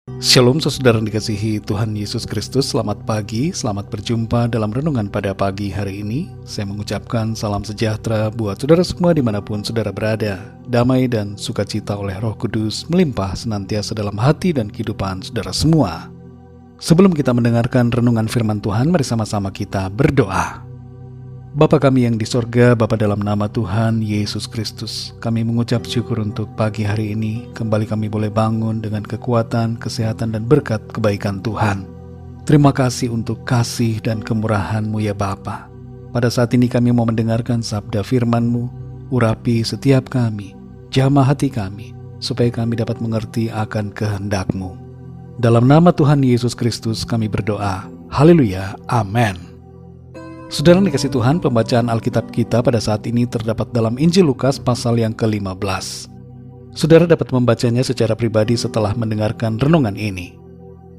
Shalom saudara yang dikasihi Tuhan Yesus Kristus, selamat pagi, selamat berjumpa dalam renungan pada pagi hari ini. Saya mengucapkan salam sejahtera buat saudara semua dimanapun saudara berada. Damai dan sukacita oleh Roh Kudus melimpah senantiasa dalam hati dan kehidupan saudara semua. Sebelum kita mendengarkan renungan firman Tuhan, mari sama-sama kita berdoa. Bapa kami yang di sorga, Bapa dalam nama Tuhan Yesus Kristus, kami mengucap syukur untuk pagi hari ini. Kembali kami boleh bangun dengan kekuatan, kesehatan, dan berkat kebaikan Tuhan. Terima kasih untuk kasih dan kemurahan-Mu ya Bapa. Pada saat ini kami mau mendengarkan sabda firman-Mu. Urapi setiap kami, jamah hati kami, supaya kami dapat mengerti akan kehendak-Mu. Dalam nama Tuhan Yesus Kristus kami berdoa. Haleluya, amin. Saudara yang dikasih Tuhan, pembacaan Alkitab kita pada saat ini terdapat dalam Injil Lukas pasal yang ke-15. Saudara dapat membacanya secara pribadi setelah mendengarkan renungan ini.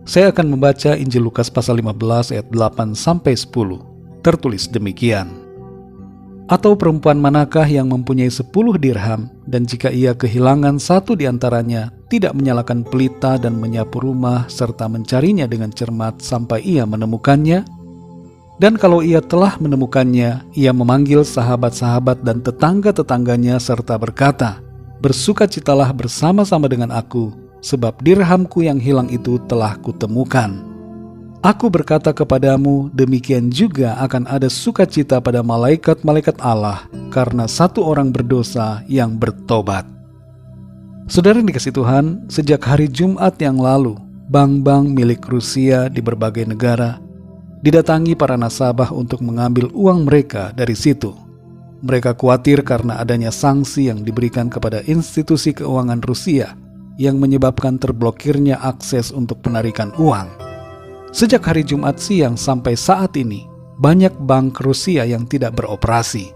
Saya akan membaca Injil Lukas pasal 15 ayat 8-10. Tertulis demikian. Atau perempuan manakah yang mempunyai 10 dirham, dan jika ia kehilangan satu di antaranya, tidak menyalakan pelita dan menyapu rumah serta mencarinya dengan cermat sampai ia menemukannya? Dan kalau ia telah menemukannya, ia memanggil sahabat-sahabat dan tetangga-tetangganya serta berkata, "Bersukacitalah bersama-sama dengan aku, sebab dirhamku yang hilang itu telah kutemukan." Aku berkata kepadamu, demikian juga akan ada sukacita pada malaikat-malaikat Allah karena satu orang berdosa yang bertobat. Saudara yang dikasihi Tuhan, sejak hari Jumat yang lalu, bank-bank milik Rusia di berbagai negara didatangi para nasabah untuk mengambil uang mereka dari situ. Mereka khawatir karena adanya sanksi yang diberikan kepada institusi keuangan Rusia yang menyebabkan terblokirnya akses untuk penarikan uang. Sejak hari Jumat siang sampai saat ini, banyak bank Rusia yang tidak beroperasi.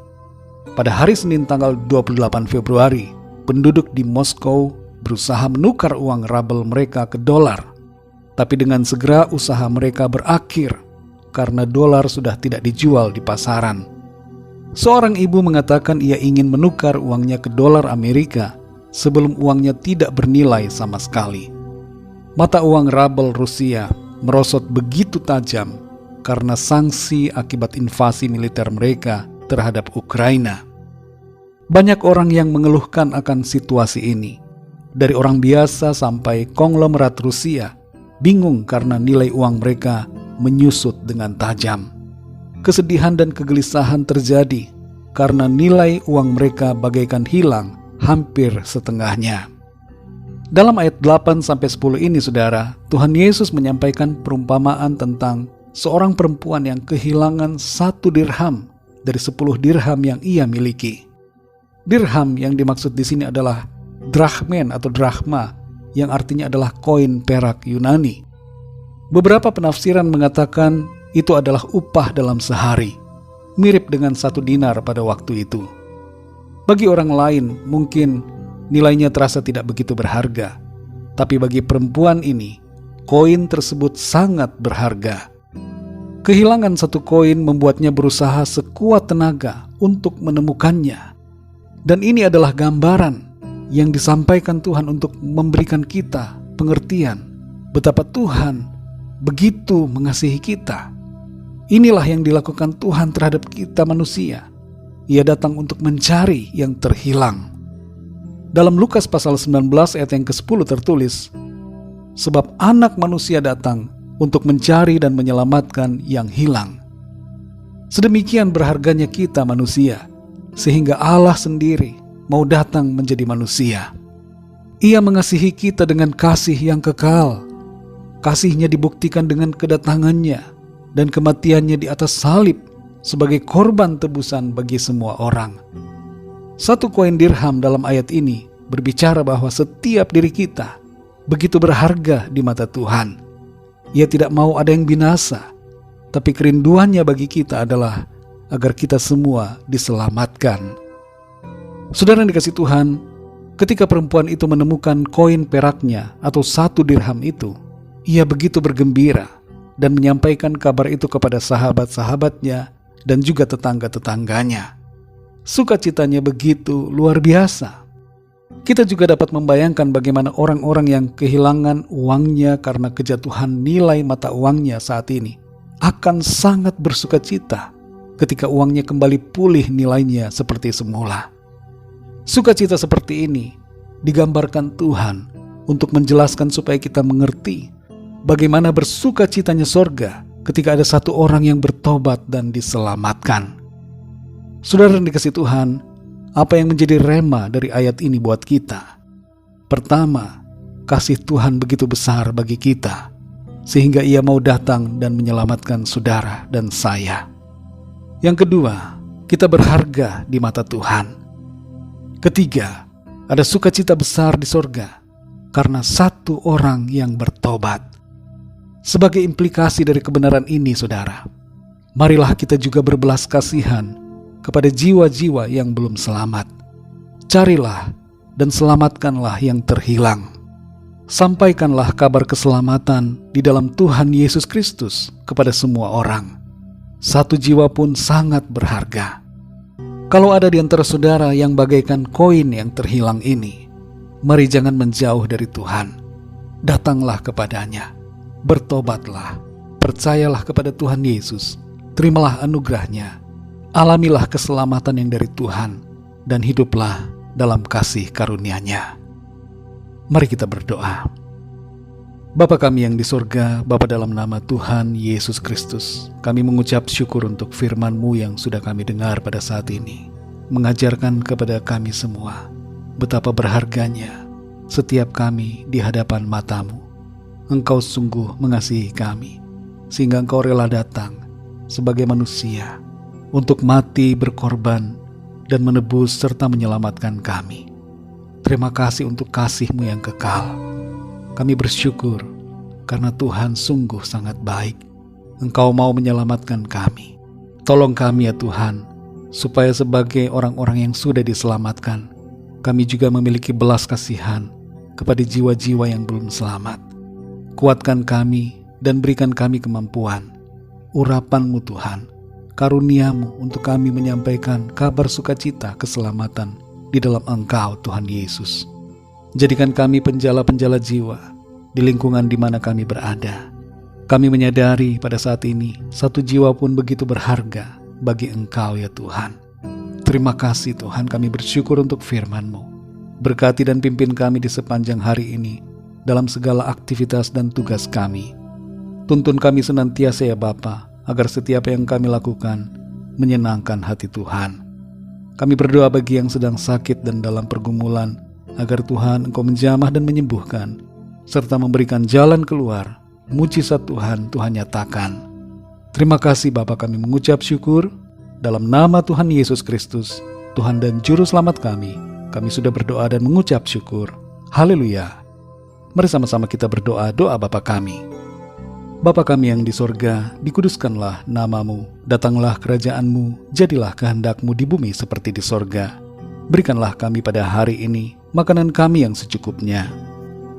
Pada hari Senin tanggal 28 Februari, penduduk di Moskow berusaha menukar uang rabel mereka ke dolar. Tapi dengan segera usaha mereka berakhir karena dolar sudah tidak dijual di pasaran. Seorang ibu mengatakan ia ingin menukar uangnya ke dolar Amerika sebelum uangnya tidak bernilai sama sekali. Mata uang rabel Rusia merosot begitu tajam karena sanksi akibat invasi militer mereka terhadap Ukraina. Banyak orang yang mengeluhkan akan situasi ini. Dari orang biasa sampai konglomerat Rusia bingung karena nilai uang mereka menyusut dengan tajam. Kesedihan dan kegelisahan terjadi karena nilai uang mereka bagaikan hilang hampir setengahnya. Dalam ayat 8-10 ini saudara, Tuhan Yesus menyampaikan perumpamaan tentang seorang perempuan yang kehilangan 1 dirham dari 10 dirham yang ia miliki. Dirham yang dimaksud di sini adalah drachmen atau drachma, yang artinya adalah koin perak Yunani. Beberapa penafsiran mengatakan itu adalah upah dalam sehari, mirip dengan 1 dinar pada waktu itu. Bagi orang lain mungkin nilainya terasa tidak begitu berharga, tapi bagi perempuan ini, koin tersebut sangat berharga. Kehilangan 1 koin membuatnya berusaha sekuat tenaga untuk menemukannya. Dan ini adalah gambaran yang disampaikan Tuhan untuk memberikan kita pengertian betapa Tuhan begitu mengasihi kita. Inilah yang dilakukan Tuhan terhadap kita manusia. Ia datang untuk mencari yang terhilang. Dalam Lukas pasal 19 ayat yang ke-10 tertulis, "Sebab anak manusia datang untuk mencari dan menyelamatkan yang hilang." Sedemikian berharganya kita manusia, sehingga Allah sendiri mau datang menjadi manusia. Ia mengasihi kita dengan kasih yang kekal. Kasihnya dibuktikan dengan kedatangannya dan kematiannya di atas salib sebagai korban tebusan bagi semua orang. 1 koin dirham dalam ayat ini berbicara bahwa setiap diri kita begitu berharga di mata Tuhan. Ia tidak mau ada yang binasa, tapi kerinduannya bagi kita adalah agar kita semua diselamatkan. Saudara yang dikasihi Tuhan, ketika perempuan itu menemukan koin peraknya atau 1 dirham itu, ia begitu bergembira dan menyampaikan kabar itu kepada sahabat-sahabatnya dan juga tetangga-tetangganya. Sukacitanya begitu luar biasa. Kita juga dapat membayangkan bagaimana orang-orang yang kehilangan uangnya karena kejatuhan nilai mata uangnya saat ini akan sangat bersuka cita ketika uangnya kembali pulih nilainya seperti semula. Sukacita seperti ini digambarkan Tuhan untuk menjelaskan supaya kita mengerti bagaimana bersukacitanya sorga ketika ada satu orang yang bertobat dan diselamatkan. Saudara yang dikasihi Tuhan, apa yang menjadi rema dari ayat ini buat kita? Pertama, kasih Tuhan begitu besar bagi kita, sehingga Ia mau datang dan menyelamatkan saudara dan saya. Yang kedua, kita berharga di mata Tuhan. Ketiga, ada sukacita besar di sorga, karena satu orang yang bertobat. Sebagai implikasi dari kebenaran ini, saudara, marilah kita juga berbelas kasihan kepada jiwa-jiwa yang belum selamat. Carilah dan selamatkanlah yang terhilang. Sampaikanlah kabar keselamatan di dalam Tuhan Yesus Kristus kepada semua orang. Satu jiwa pun sangat berharga. Kalau ada di antara saudara yang bagaikan koin yang terhilang ini, mari jangan menjauh dari Tuhan. Datanglah kepadanya, bertobatlah, percayalah kepada Tuhan Yesus, terimalah anugerah-Nya. Alamilah keselamatan yang dari Tuhan dan hiduplah dalam kasih karunia-Nya. Mari kita berdoa. Bapa kami yang di sorga, Bapa dalam nama Tuhan Yesus Kristus, kami mengucap syukur untuk firman-Mu yang sudah kami dengar pada saat ini, mengajarkan kepada kami semua betapa berharganya setiap kami di hadapan mata-Mu. Engkau sungguh mengasihi kami, sehingga Engkau rela datang sebagai manusia untuk mati berkorban dan menebus serta menyelamatkan kami. Terima kasih untuk kasih-Mu yang kekal. Kami bersyukur karena Tuhan sungguh sangat baik. Engkau mau menyelamatkan kami. Tolong kami ya Tuhan, supaya sebagai orang-orang yang sudah diselamatkan, kami juga memiliki belas kasihan kepada jiwa-jiwa yang belum selamat. Kuatkan kami dan berikan kami kemampuan, urapan-Mu Tuhan, karunia-Mu untuk kami menyampaikan kabar sukacita keselamatan di dalam Engkau Tuhan Yesus. Jadikan kami penjala-penjala jiwa di lingkungan di mana kami berada. Kami menyadari pada saat ini satu jiwa pun begitu berharga bagi Engkau ya Tuhan. Terima kasih Tuhan, kami bersyukur untuk firman-Mu. Berkati dan pimpin kami di sepanjang hari ini dalam segala aktivitas dan tugas kami. Tuntun kami senantiasa ya Bapa, agar setiap yang kami lakukan menyenangkan hati Tuhan. Kami berdoa bagi yang sedang sakit dan dalam pergumulan, agar Tuhan Engkau menjamah dan menyembuhkan, serta memberikan jalan keluar. Mujizat Tuhan nyatakan. Terima kasih Bapa, kami mengucap syukur. Dalam nama Tuhan Yesus Kristus, Tuhan dan Juru Selamat kami sudah berdoa dan mengucap syukur. Haleluya. Mari sama-sama kita berdoa doa Bapa kami. Bapa kami yang di sorga, dikuduskanlah nama-Mu, datanglah kerajaan-Mu, jadilah kehendak-Mu di bumi seperti di sorga. Berikanlah kami pada hari ini makanan kami yang secukupnya.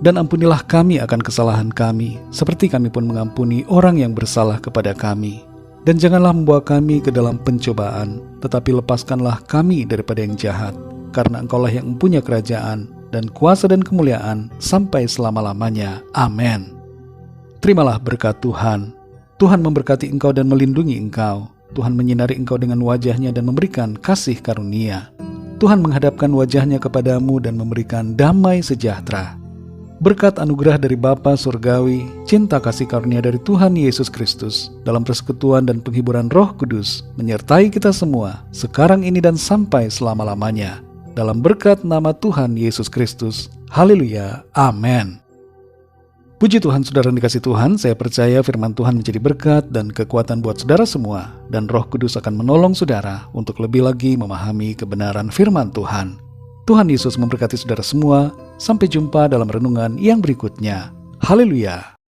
Dan ampunilah kami akan kesalahan kami, seperti kami pun mengampuni orang yang bersalah kepada kami. Dan janganlah membawa kami ke dalam pencobaan, tetapi lepaskanlah kami daripada yang jahat, karena Engkaulah yang mempunyai kerajaan, dan kuasa dan kemuliaan, sampai selama-lamanya. Amin. Terimalah berkat Tuhan. Tuhan memberkati engkau dan melindungi engkau. Tuhan menyinari engkau dengan wajah-Nya dan memberikan kasih karunia. Tuhan menghadapkan wajah-Nya kepadamu dan memberikan damai sejahtera. Berkat anugerah dari Bapa Surgawi, cinta kasih karunia dari Tuhan Yesus Kristus, dalam persekutuan dan penghiburan Roh Kudus, menyertai kita semua, sekarang ini dan sampai selama-lamanya. Dalam berkat nama Tuhan Yesus Kristus. Haleluya. Amin. Puji Tuhan, saudara yang dikasih Tuhan, saya percaya firman Tuhan menjadi berkat dan kekuatan buat saudara semua, dan Roh Kudus akan menolong saudara untuk lebih lagi memahami kebenaran firman Tuhan. Tuhan Yesus memberkati saudara semua. Sampai jumpa dalam renungan yang berikutnya. Haleluya.